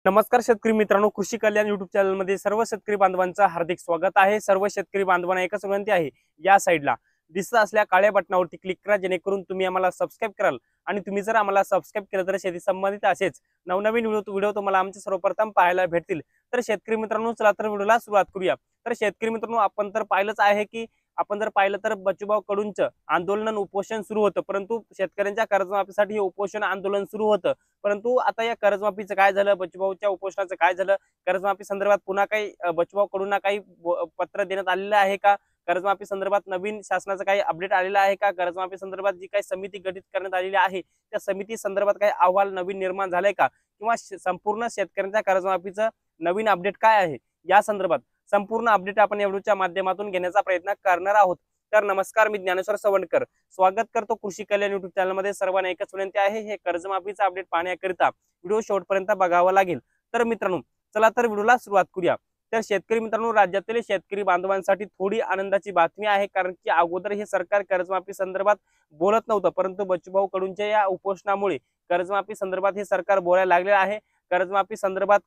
नमस्कार शेतकरी मित्रांनो, कृषी कल्याण युट्यूब चॅनल मध्ये सर्व शेतकरी बांधवांचं हार्दिक स्वागत आहे। सर्व शेतकरी बांधवांना एकच विनंती आहे, या साईडला दिसत असलेल्या काळ्या बटनावरती क्लिक करा, जेणेकरून तुम्ही आम्हाला सबस्क्राइब कराल। आणि तुम्ही जर आम्हाला सबस्क्राइब केलं तर शेती संबंधित असेच नवनवीन व्हिडिओ तुम्हाला आमचे सर्वप्रथम पाहायला भेटतील। तर शेतकरी मित्रांनो, चला तर व्हिडिओला सुरुवात करूया। तर शेतकरी मित्रांनो, आपण तर पाहिलंच आहे की आपण जर पाहिलं तर बच्चूभाऊ कडूंचं आंदोलन उपोषण सुरू होतं, परंतु शेतकऱ्यांच्या कर्जमाफीसाठी हे उपोषण आंदोलन सुरू होतं। परंतु आता या कर्जमाफीचं काय झालं, बच्चूभाऊच्या उपोषणाचं काय झालं, कर्जमाफी संदर्भात पुन्हा काही बच्चूभाऊ कडून काही पत्र देण्यात आलेलं आहे का, कर्जमाफी संदर्भात नवीन शासनाचं काही अपडेट आलेलं आहे का, कर्जमाफी संदर्भात जी काही समिती गठीत करण्यात आलेली आहे त्या समिती संदर्भात काही अहवाल नवीन निर्माण झालाय का, किंवा संपूर्ण शेतकऱ्यांच्या कर्जमाफीचं नवीन अपडेट काय आहे, या संदर्भात संपूर्ण अपडेट आपण या व्हिडिओच्या माध्यमातून घेण्याचा प्रयत्न करणार आहोत। तर नमस्कार, मी ज्ञानेश्वर सवंडकर स्वागत करतो कृषी कल्याण युट्यूब चॅनल मध्ये। सर्वांना एकच विनंती आहे, हे कर्जमाफीचा अपडेट पाहण्याकरिता व्हिडिओ शेवटपर्यंत बघावा लागेल। तर मित्रांनो, चला तर व्हिडिओला सुरुवात करूया। तर शेतकरी मित्रांनो, राज्यातील शेतकरी बांधवांसाठी थोडी आनंदाची बातमी आहे, कारण की अगोदर हे सरकार कर्जमाफी संदर्भात बोलत नव्हतं, परंतु बच्चूभाऊ कडूंच्या या उपोषणामुळे कर्जमाफी संदर्भात हे सरकार बोलायला लागले आहे। कर्जमाफी संदर्भात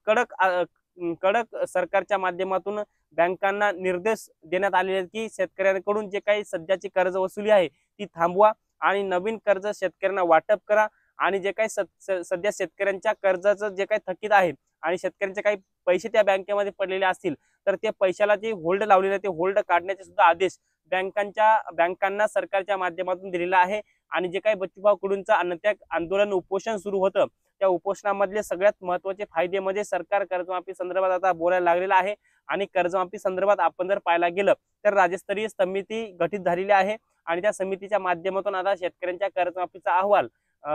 कडक सरकारच्या माध्यमातून बँकांना निर्देश देण्यात आलेले आहेत की शेतकऱ्यांकडून जे काही सध्याची कर्ज वसुली आहे ती थांबवा आणि नवीन कर्ज शेतकऱ्यांना वाटप करा। आणि जे काही सध्या शेतकऱ्यांच्या कर्जाचं जे काही थकीत आहे आणि शेतकऱ्यांचे काही पैसे त्या बँकेमध्ये पडलेले असतील, तर ते पैशाला जे होल्ड लावलेले ते होल्ड काढण्याचे सुद्धा आदेश बँकांना सरकारच्या माध्यमातून दिलेला आहे। आणि जे काही बच्चूभाऊ कडूंचं अन्नत्याग आंदोलन उपोषण सुरू होतं, त्या उपोषणामधले सगळ्यात महत्त्वाचे फायदे म्हणजे सरकार कर्जमाफी संदर्भात आता बोलायला लागलेला आहे। आणि कर्जमाफी संदर्भात आपण जर पाहायला गेलं तर राज्यस्तरीय समिती गठीत झालेली आहे, आणि त्या समितीच्या माध्यमातून आता शेतकऱ्यांच्या कर्जमाफीचा अहवाल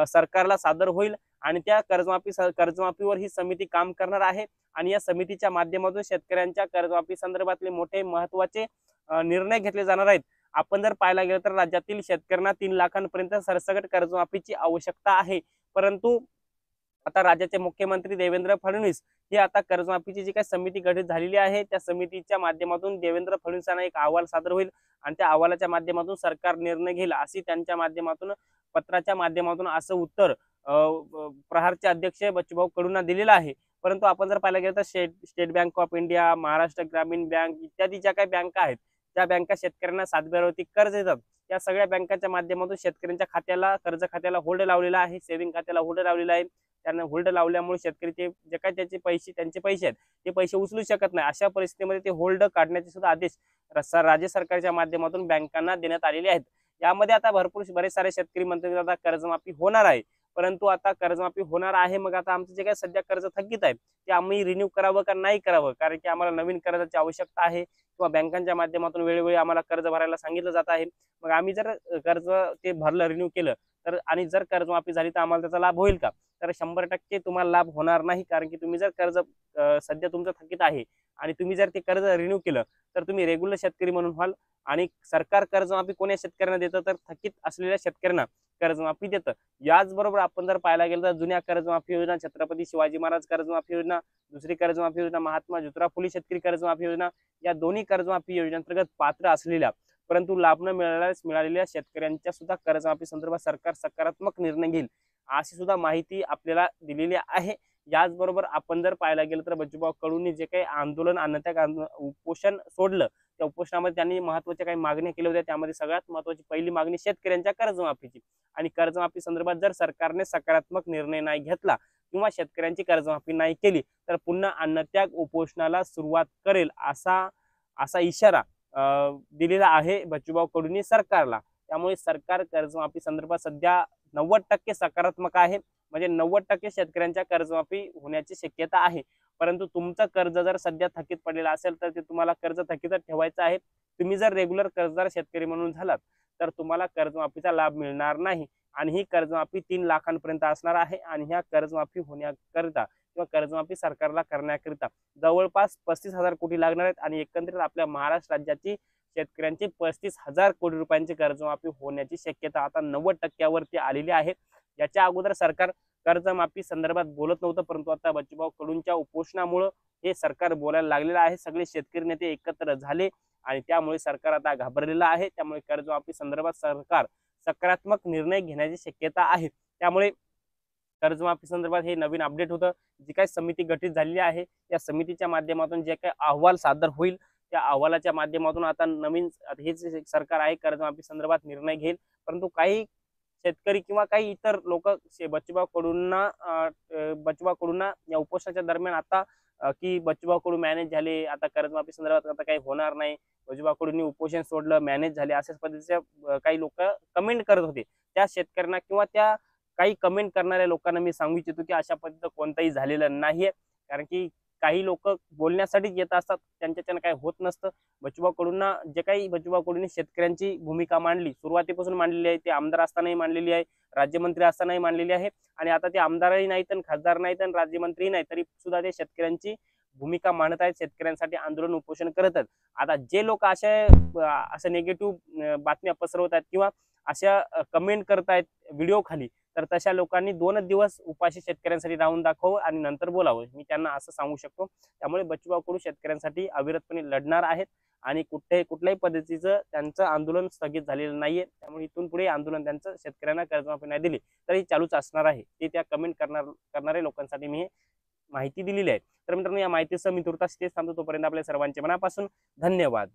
सरकारला सादर होईल। आणि त्या कर्जमाफीवर ही समिती काम करणार आहे, आणि या समितीच्या माध्यमातून शेतकऱ्यांच्या कर्जमाफी संदर्भातले मोठे महत्त्वाचे निर्णय घेतले जाणार आहेत। आपण जर पाहायला गेलं तर राज्यातील शेतकऱ्यांना 3 लाखांपर्यंत सरसकट कर्जमाफीची आवश्यकता आहे, परंतु आता राज्याचे मुख्यमंत्री देवेंद्र फडणवीस हे आता कर्जमाफीची जी काही समिती गठीत झालेली आहे त्या समितीच्या माध्यमातून देवेंद्र फडणवीसांना एक अहवाल सादर होईल, आणि त्या अहवालाच्या माध्यमातून सरकार निर्णय घेईल, अशी त्यांच्या माध्यमातून पत्राच्या माध्यमातून असं उत्तर प्रहारचे अध्यक्ष बच्चूभाऊ कडूंना दिलेलं आहे। परंतु आपण जर पाहायला गेलं तर state bank of India, Maharashtra ग्रामीण बँक इत्यादी ज्या काही बँका आहेत त्या बँका शेतकऱ्यांना सातबाऱ्यावरती कर्ज देतात, त्या सगळ्या बँकांच्या माध्यमातून शेतकऱ्यांच्या खात्याला कर्ज खात्याला होल्ड लावलेला आहे, सेव्हिंग खात्याला होल्ड लावलेला आहे। त्यांना होल्ड लावल्यामुळे शेतकरी जे काही त्यांचे पैसे आहेत ते पैसे उचलू शकत नाही, अशा परिस्थितीमध्ये ते होल्ड काढण्याचे सुद्धा आदेश राज्य सरकारच्या माध्यमातून बँकांना देण्यात आलेले आहेत। यामध्ये आता बरेच सारे शेतकरी म्हणतात आता कर्जमाफी होणार आहे, परंतु आता कर्जमाफी होणार आहे, मग आता आमचं जे काही सध्या कर्ज थकीत आहे ते आम्ही रिन्यू करावं का नाही करावं, कारण की आम्हाला नवीन कर्जाची आवश्यकता आहे, किंवा बँकांच्या माध्यमातून वेळोवेळी आम्हाला कर्ज भरायला सांगितलं जात आहे। मग आम्ही जर कर्ज ते भरलं, रिन्यू केलं तर, आणि जर कर्जमाफी झाली तर आम्हाला त्याचा लाभ होईल का, तर 100% तुम्हाला लाभ होणार नाही, कारण की तुम्ही जर कर्ज सध्या तुमचं थकीत आहे आणि तुम्ही जर ते कर्ज रिन्यू केलं तर तुम्ही रेग्युलर शेतकरी म्हणून व्हाल, आणि सरकार कर्जमाफी कोण्या शेतकऱ्यांना देतं, तर थकीत असलेल्या शेतकऱ्यांना कर्जमाफी देतं। याचबरोबर आपण जर पाहायला गेलं तर जुन्या कर्जमाफी योजना, छत्रपती शिवाजी महाराज कर्जमाफी योजना, दुसरी कर्जमाफी योजना महात्मा ज्योतिराव फुले शेतकरी कर्जमाफी योजना, या दोन्ही कर्जमाफी योजनेअंतर्गत पात्र असलेल्या परंतु लाभ न मिळालेल्या शेतकऱ्यांच्या सुद्धा कर्जमाफी संदर्भात सरकार सकारात्मक निर्णय घेईल, अशी सुद्धा माहिती आपल्याला दिलेली आहे। याचबरोबर आपण जर पाहायला गेलं तर बच्चूभाऊ कडूंनी जे काही आंदोलन अन्नत्याग उपोषण सोडलं, त्या उपोषणामध्ये त्यांनी महत्त्वाच्या काही मागण्या केल्या होत्या, त्यामध्ये सगळ्यात महत्त्वाची पहिली मागणी शेतकऱ्यांच्या कर्जमाफीची। आणि कर्जमाफी संदर्भात जर सरकारने सकारात्मक निर्णय नाही घेतला किंवा शेतकऱ्यांची कर्जमाफी नाही केली तर पुन्हा अन्नत्याग उपोषणाला सुरुवात करेल, असा इशारा दिलेला आहे बच्चूभाऊ कडूंनी सरकारला। त्यामुळे सरकार कर्जमाफी संदर्भात सध्या 90% सकारात्मक आहे, म्हणजे 90% शेतकऱ्यांच्या कर्जमाफी होण्याची शक्यता आहे। परंतु तुमचं कर्ज जर सध्या थकीत पडलेलं असेल तर ते तुम्हाला कर्ज थकीतच ठेवायचं आहे। तुम्ही जर रेग्युलर कर्जदार शेतकरी म्हणून झालात तर तुम्हाला कर्जमाफीचा लाभ मिळणार नाही, आणि ही कर्जमाफी 3 लाखांपर्यंत असणार आहे। आणि ह्या कर्जमाफी होण्याकरिता किंवा कर्जमाफी सरकारला करण्याकरिता जवळपास 35,000 कोटी लागणार आहेत, आणि एकंदरीत आपल्या महाराष्ट्र राज्याची शेतकऱ्यांची 35,000 कोटी रुपयांची कर्जमाफी होण्याची शक्यता आता 90% वरती आलेली आहे। याच्या अगोदर सरकार कर्जमाफी संदर्भात बोलत नव्हतं, परंतु आता बच्चूभाऊ कडूंच्या उपोषणामुळे हे सरकार बोलायला लागलेलं आहे। सगळे शेतकरी नेते एकत्र झाले आणि त्यामुळे सरकार आता घाबरलेलं आहे। त्यामुळे कर्जमाफी संदर्भात सरकार सकारात्मक निर्णय घेण्याची शक्यता आहे। त्यामुळे कर्जमाफी संदर्भात हे नवीन अपडेट होतं. जी काही समिती गठीत झालेली आहे या समितीच्या माध्यमातून जे काही अहवाल सादर होईल त्या अहवालाच्या माध्यमातून आता नवीन हेच सरकार आहे कर्जमाफी संदर्भात निर्णय घेईल. परंतु काही शेतकरी किंवा काही इतर लोक बच्चूभाऊ कडूंना या उपोषणाच्या दरम्यान आता की बच्चूभाऊ कडू मॅनेज झाले, आता कर्जमाफी संदर्भात आता काही होणार नाही, बच्चूभाऊ कडूंनी उपोषण सोडलं, मॅनेज झाले, अशाच पद्धतीच्या काही लोक कमेंट करत होते. त्या शेतकऱ्यांना किंवा त्या काही कमेंट करणाऱ्या लोकांना मी सांगू इच्छितो की अशा पद्धतीचं कोणताही झालेलं नाहीये. कारण की काही लोक बोलण्यासाठीच येत असतात, त्यांच्याच्यानं काही होत नसतं. बच्चूभाऊ कडूंना जे काही बच्चूभाऊ कडूंनी शेतकऱ्यांची भूमिका मांडली, सुरुवातीपासून मांडलेली आहे, ते आमदार असतानाही मांडलेली आहे, राज्यमंत्री असतानाही मांडलेली आहे, आणि आता ते आमदारही नाहीत आणि खासदार नाहीत आणि राज्यमंत्रीही नाही, तरी सुद्धा ते शेतकऱ्यांची भूमिका मांडत आहेत, शेतकऱ्यांसाठी आंदोलन उपोषण करत आहेत. आता जे लोक अशा निगेटिव्ह बातम्या पसरवत आहेत किंवा अशा कमेंट करतायत व्हिडिओ खाली, तर तशा लोकांनी 2 दिवस उपाशी शेतकऱ्यांसाठी राहून दाखवावं आणि नंतर बोलावं, मी त्यांना असं सांगू शकतो. त्यामुळे बच्चूभाऊ कडू शेतकऱ्यांसाठी अविरतपणे लढणार आहेत आणि कुठल्याही पद्धतीचं त्यांचं आंदोलन स्थगित झालेलं नाहीये. त्यामुळे इथून पुढे आंदोलन त्यांचं शेतकऱ्यांना कर्जमाफी नाही दिली तरी चालूच असणार आहे. ते त्या कमेंट करणाऱ्या लोकांसाठी मी माहिती दिलेली आहे. तर मित्रांनो, या माहितीसह मी तुर्तास तेच थांबतो. तोपर्यंत आपल्या सर्वांचे मनापासून धन्यवाद.